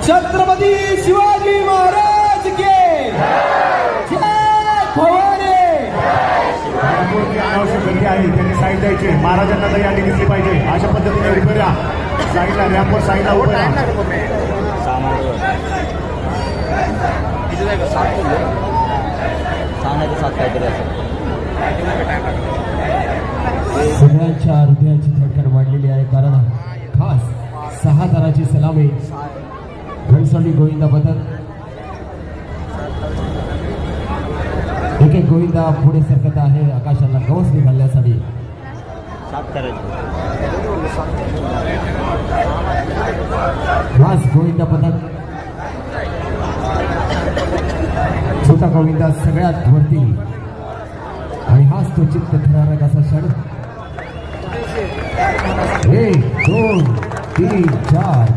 छत्रपती शिवाजी महाराज के जय भवानी। अनावश्यक गर्दी आहे त्यांनी साईड द्यायची महाराजांना तरी आधी दिसली पाहिजे अशा पद्धतीने उभे राहा साईडला रॅम्पवर साईडला उभे राहा सगळ्यांच्या हृदयाची धडकन वाढलेली आहे कारण खास 6 ताराची सलामी घनसोली गोविंदा पथक एक गोविंदा पुढे सरकत आहे आकाशाला गवसणी घालण्यासाठी 7 ताराची खास गोविंदा पथक छोटा गोविंदा सगळ्यात वरती आणि हाच तो चित्त थरारक असा क्षण 1 2 3 4